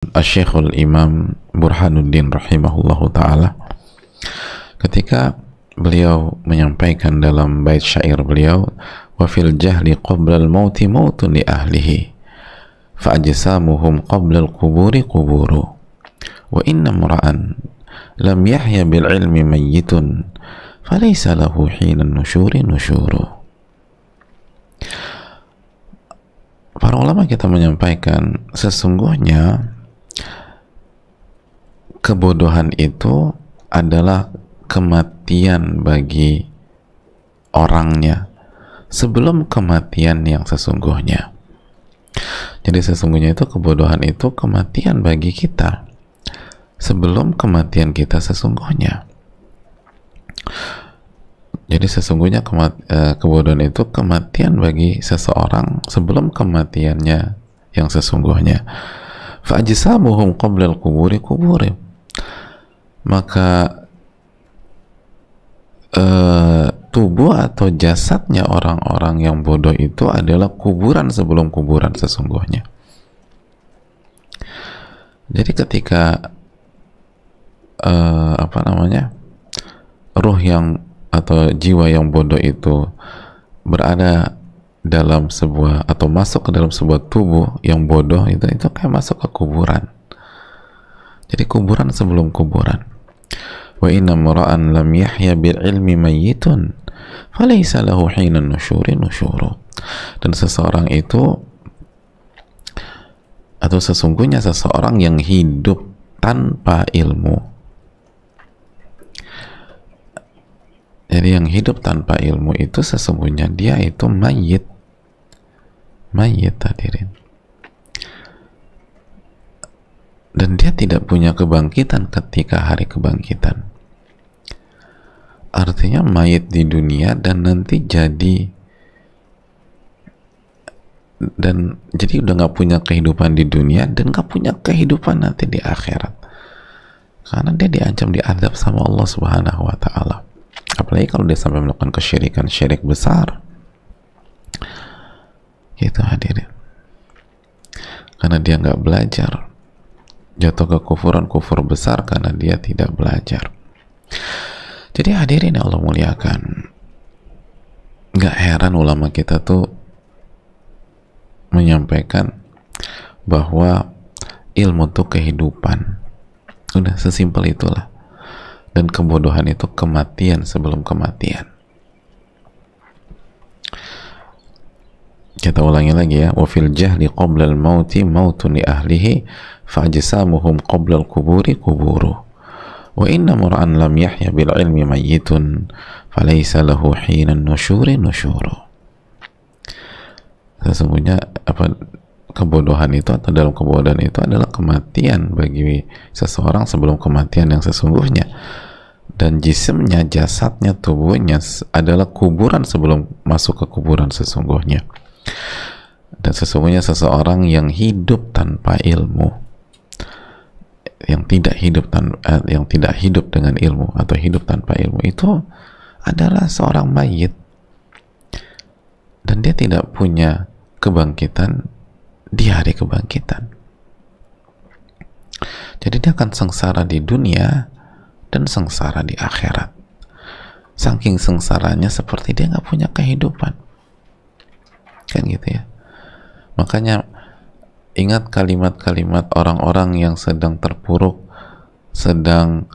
Asy-Syekhul Imam Burhanuddin rahimahullahu ta'ala ketika beliau menyampaikan dalam bait syair beliau, wa fil jahli qabla al-mauti mautun li ahlihi fa ajsamuhum qabla al-quburi quburu wa inna mura'an lam yahya bil ilmi mayyitun falaysa lahu hina nusyuri nusyuru. Para ulama kita menyampaikan sesungguhnya kebodohan itu adalah kematian bagi orangnya sebelum kematian yang sesungguhnya. Jadi sesungguhnya itu kebodohan itu kematian bagi kita sebelum kematian kita sesungguhnya. Jadi sesungguhnya kebodohan itu kematian bagi seseorang sebelum kematiannya yang sesungguhnya. Fa ajsamuhum qabla al-quburi quburi. Maka tubuh atau jasadnya orang-orang yang bodoh itu adalah kuburan sebelum kuburan sesungguhnya. Jadi ketika ruh yang atau jiwa yang bodoh itu berada dalam sebuah atau masuk ke dalam sebuah tubuh yang bodoh itu kayak masuk ke kuburan. Jadi kuburan sebelum kuburan. Wa inna mura'an lam yahya bil ilmi mayyitun falaysa lahu hina nusyuri nusyuru. Dan seseorang itu atau sesungguhnya seseorang yang hidup tanpa ilmu. Jadi yang hidup tanpa ilmu itu sesungguhnya dia itu mayit hadirin. Dan dia tidak punya kebangkitan ketika hari kebangkitan. Artinya mayit di dunia dan nanti jadi udah nggak punya kehidupan di dunia dan nggak punya kehidupan nanti di akhirat. Karena dia diancam diazab sama Allah Subhanahu wa ta'ala. Apalagi kalau dia sampai melakukan kesyirikan, syirik besar. Gitu hadirin. Karena dia nggak belajar. Jatuh ke kufur besar karena dia tidak belajar. Jadi hadirin yang Allah muliakan, nggak heran ulama kita tuh menyampaikan bahwa ilmu itu kehidupan. Udah sesimpel itulah. Dan kebodohan itu kematian sebelum kematian. Kita ulangi lagi ya, wa fil jahli qabla al-mauti mautun li ahlihi fa ajsamuhum qabla al-quburi quburu wa inna mur'an lam yahya bil ilmi mayyitun falaysa lahu hina nusyuri nusyuru. Sesungguhnya kebodohan itu atau dalam kebodohan itu adalah kematian bagi seseorang sebelum kematian yang sesungguhnya, dan jisimnya, jasadnya, tubuhnya adalah kuburan sebelum masuk ke kuburan sesungguhnya. Dan sesungguhnya seseorang yang hidup tanpa ilmu, yang tidak hidup dengan ilmu atau hidup tanpa ilmu itu adalah seorang mayit, dan dia tidak punya kebangkitan di hari kebangkitan. Jadi dia akan sengsara di dunia dan sengsara di akhirat. Saking sengsaranya seperti dia nggak punya kehidupan. Kan gitu ya. Makanya ingat kalimat-kalimat orang-orang yang sedang terpuruk, sedang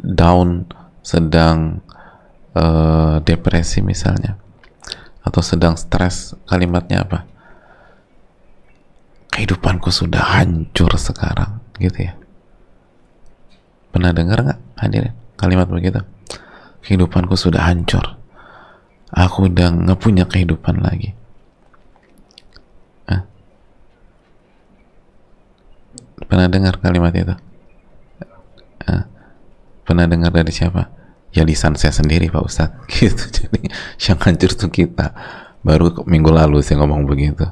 down, sedang depresi misalnya, atau sedang stres. Kalimatnya apa? Kehidupanku sudah hancur sekarang, gitu ya. Pernah dengar nggak hadirin kalimat begitu? Kehidupanku sudah hancur, aku udah nggak punya kehidupan lagi. Pernah dengar kalimat itu? Pernah dengar dari siapa? Ya lisan saya sendiri Pak Ustadz. Gitu. Jadi yang hancur tuh kita. Baru minggu lalu saya ngomong begitu.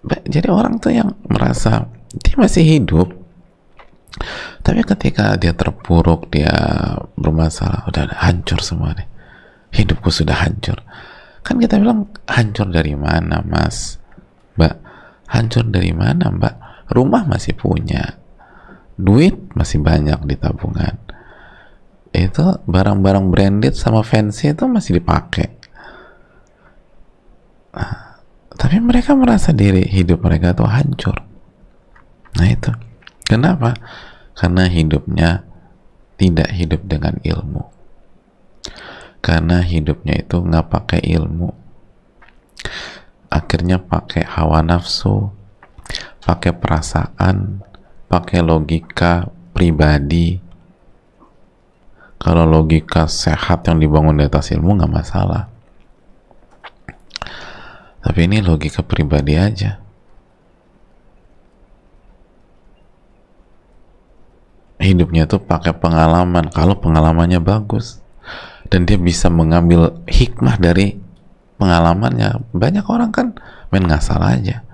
Jadi orang tuh yang merasa dia masih hidup, tapi ketika dia terpuruk, dia bermasalah, udah hancur semua nih, hidupku sudah hancur. Kan kita bilang hancur dari mana mas, mbak? Hancur dari mana, Mbak? Rumah masih punya, duit masih banyak di tabungan, itu barang-barang branded sama fancy itu masih dipakai. Tapi mereka merasa diri hidup mereka tuh hancur. Nah itu kenapa? Karena hidupnya tidak hidup dengan ilmu, karena hidupnya itu nggak pakai ilmu, akhirnya pakai hawa nafsu, pakai perasaan, pakai logika pribadi. Kalau logika sehat yang dibangun di atas ilmu nggak masalah, tapi ini logika pribadi aja. Hidupnya tuh pakai pengalaman, kalau pengalamannya bagus dan dia bisa mengambil hikmah dari pengalamannya. Banyak orang kan main ngasal aja.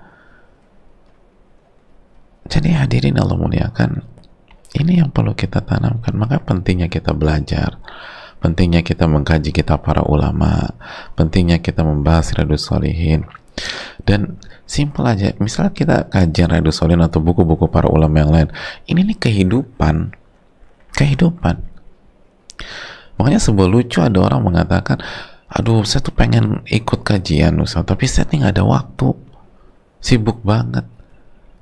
Jadi hadirin Allah muliakan, ini yang perlu kita tanamkan. Maka pentingnya kita belajar, pentingnya kita mengkaji kitab para ulama, pentingnya kita membahas Riyadhus Shalihin. Dan simpel aja, misalnya kita kajian Riyadhus Shalihin atau buku-buku para ulama yang lain, ini nih kehidupan. Makanya sebuah lucu, ada orang mengatakan, aduh saya tuh pengen ikut kajian Ustaz, tapi saya nih nggak ada waktu, sibuk banget.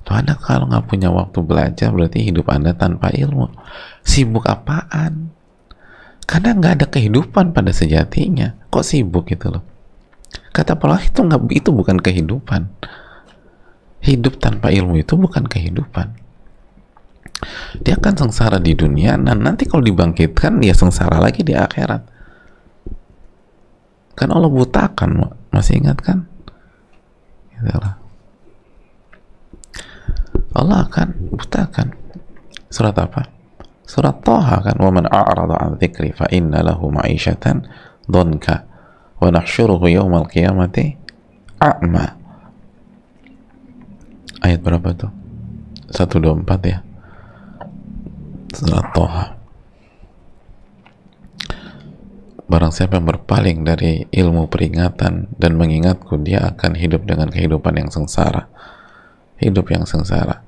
Tuh, Anda kalau nggak punya waktu belajar, berarti hidup Anda tanpa ilmu. Sibuk apaan? Karena nggak ada kehidupan pada sejatinya. Kok sibuk gitu loh? Kata Allah itu bukan kehidupan. Hidup tanpa ilmu itu bukan kehidupan. Dia akan sengsara di dunia, dan nanti kalau dibangkitkan dia sengsara lagi di akhirat. Kan Allah butakan, masih ingat kan? Itulah. Allah akan butakan. Surat apa? Surat Thaha kan, wa man a'rada 'an dzikri fa inna lahu ma'isyatan dhanka wa nahsyuruhu yaumal qiyamati a'ma. Ayat berapa tuh? 124 ya. Surat Thaha. Barang siapa yang berpaling dari ilmu peringatan dan mengingatku, dia akan hidup dengan kehidupan yang sengsara. Hidup yang sengsara.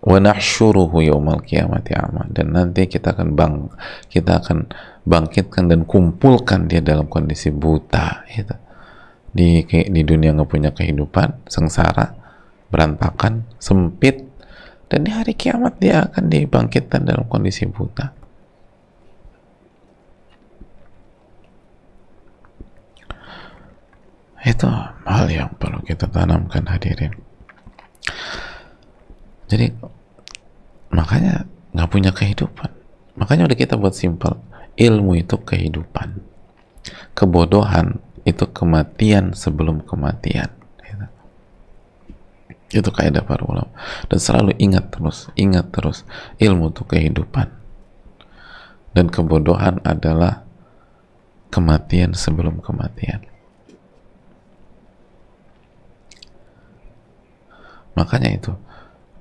Wa nahsyuruhu yaumal qiyamati a'ma, dan nanti kita akan bangkitkan dan kumpulkan dia dalam kondisi buta. Itu di dunia nggak punya kehidupan, sengsara, berantakan, sempit, dan di hari kiamat dia akan dibangkitkan dalam kondisi buta. Itu hal yang perlu kita tanamkan, hadirin. Jadi makanya nggak punya kehidupan. Makanya udah kita buat simpel, ilmu itu kehidupan, kebodohan itu kematian sebelum kematian. Itu kaidah para ulama. Dan selalu ingat terus, ilmu itu kehidupan dan kebodohan adalah kematian sebelum kematian. Makanya itu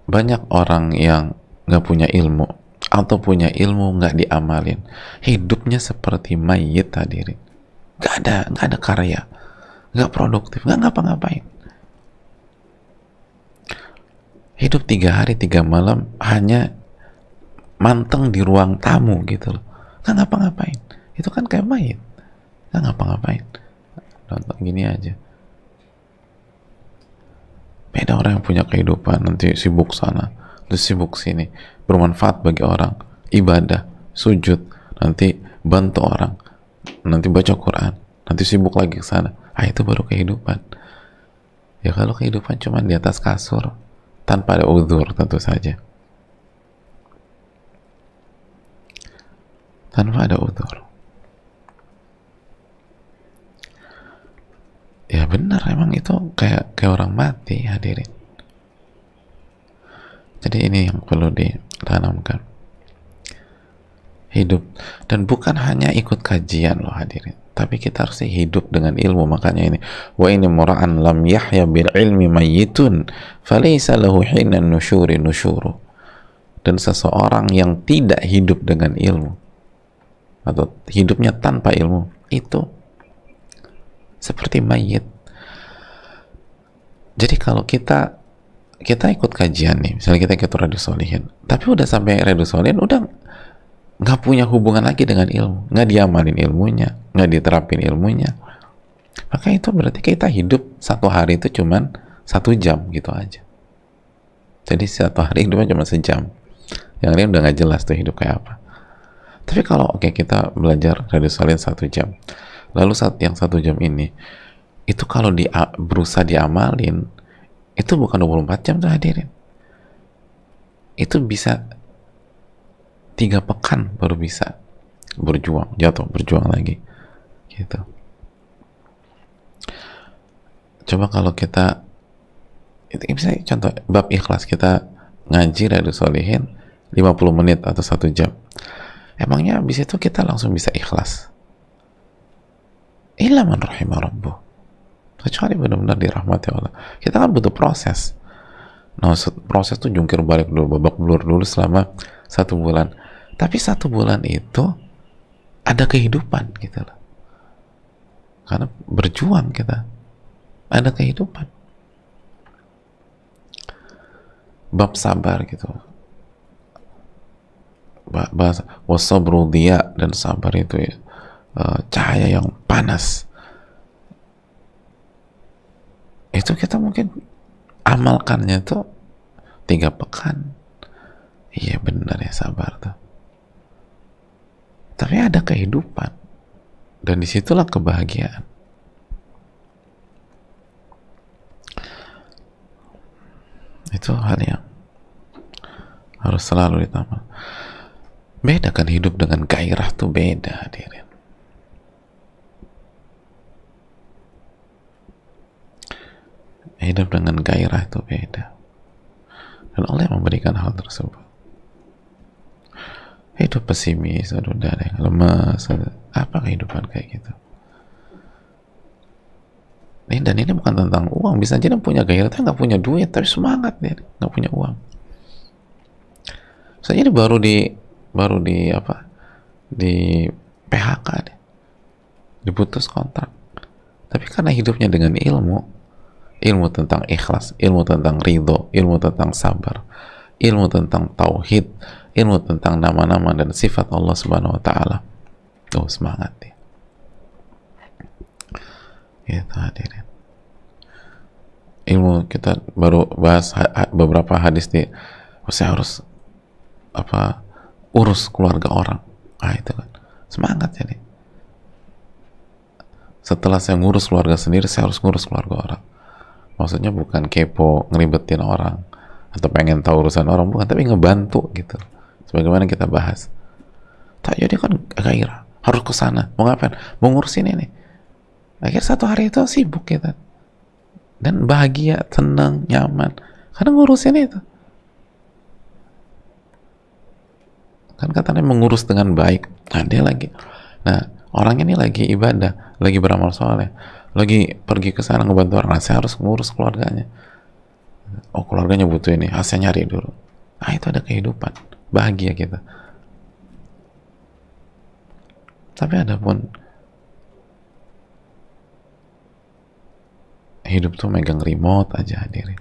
banyak orang yang nggak punya ilmu atau punya ilmu nggak diamalin, hidupnya seperti mayit, hadirin. Nggak ada karya, nggak produktif, nggak ngapa-ngapain. Hidup 3 hari 3 malam hanya manteng di ruang tamu gitu loh, nggak ngapa-ngapain. Itu kan kayak mayit, nggak ngapa-ngapain, nonton gini aja. Beda orang yang punya kehidupan, nanti sibuk sana, terus sibuk sini, bermanfaat bagi orang, ibadah, sujud, nanti bantu orang, nanti baca Quran, nanti sibuk lagi ke sana. Itu baru kehidupan. Ya kalau kehidupan cuma di atas kasur, tanpa ada uzur tentu saja. Tanpa ada uzur. Ya benar, emang itu kayak orang mati, hadirin. Jadi ini yang perlu ditanamkan. Hidup, dan bukan hanya ikut kajian loh hadirin, tapi kita harus hidup dengan ilmu. Makanya ini, wa ini mura'an lam yahya bil ilmi mayyitun falaysa lahu hinan nusyuri nusyuru. Dan seseorang yang tidak hidup dengan ilmu atau hidupnya tanpa ilmu, itu seperti mayit. Jadi kalau kita ikut kajian nih, misalnya kita ikut Riyadhus Shalihin, tapi udah sampai Riyadhus Shalihin udah nggak punya hubungan lagi dengan ilmu, nggak diamalin ilmunya, nggak diterapin ilmunya, maka itu berarti kita hidup satu hari itu cuman 1 jam gitu aja. Jadi satu hari hidupnya cuma sejam, yang lain udah nggak jelas tuh hidup kayak apa. Tapi kalau kita belajar Riyadhus Shalihin 1 jam, lalu yang 1 jam ini itu kalau berusaha diamalin, itu bukan 24 jam tuh hadirin, itu bisa 3 pekan baru bisa berjuang lagi gitu. Coba kalau kita misalnya contoh bab ikhlas, kita ngaji Riyadhus Shalihin 50 menit atau 1 jam, emangnya habis itu kita langsung bisa ikhlas? Illa man rahimah rabbuh, kecuali benar-benar dirahmati Allah. Kita kan butuh proses. Nah, proses tuh jungkir balik dulu, babak belur dulu selama 1 bulan. Tapi 1 bulan itu ada kehidupan gitu loh. Karena berjuang kita, ada kehidupan. Bab sabar gitu. Bahasa wasabru diya, dan sabar itu ya, cahaya yang panas. Itu kita mungkin amalkannya tuh 3 pekan. Iya benar ya, sabar tuh. Tapi ada kehidupan, dan disitulah kebahagiaan. Itu hal yang harus selalu ditambah. Beda kan hidup dengan gairah tuh beda hadirin. Hidup dengan gairah itu beda, dan Allah yang memberikan hal tersebut. Hidup pesimis, aduh udah ada yang lemas, apa kehidupan kayak gitu. Dan ini bukan tentang uang, bisa aja dia punya gairah tapi nggak punya duit, tapi semangat dia nggak punya uang. Misalnya dia baru di PHK deh, diputus kontrak, tapi karena hidupnya dengan ilmu tentang ikhlas, ilmu tentang ridho, ilmu tentang sabar, ilmu tentang tauhid, ilmu tentang nama-nama dan sifat Allah Subhanahu wa taala. Oh, semangat dia. Gitu hadirin. Ilmu, kita baru bahas beberapa hadis di saya harus urus keluarga orang. Itu kan semangat jadi. Setelah saya ngurus keluarga sendiri, saya harus ngurus keluarga orang. Maksudnya bukan kepo ngeribetin orang atau pengen tahu urusan orang, bukan, tapi ngebantu gitu. Sebagaimana kita bahas. Tak jadi kan gairah, harus ke sana, mau ngapain? Mau ngurusin ini. Akhirnya 1 hari itu sibuk kita. Dan bahagia, tenang, nyaman karena ngurusin itu. Kan katanya mengurus dengan baik. Nah, dia lagi. Nah, orang ini lagi ibadah, lagi beramal soleh, lagi pergi ke sana ngebantu orang. Nah, saya harus ngurus keluarganya. Oh, keluarganya butuh ini, saya nyari dulu. Nah, itu ada kehidupan, bahagia kita. Tapi adapun hidup tuh megang remote aja hadirin.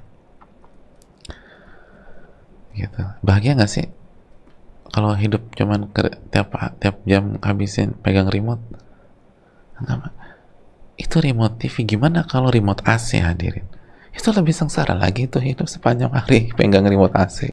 Gitu. Bahagia nggak sih kalau hidup cuman tiap jam habisin pegang remote? Enggak. Itu remote TV, gimana kalau remote AC hadirin? Itu lebih sengsara lagi tuh hidup sepanjang hari pegang remote AC.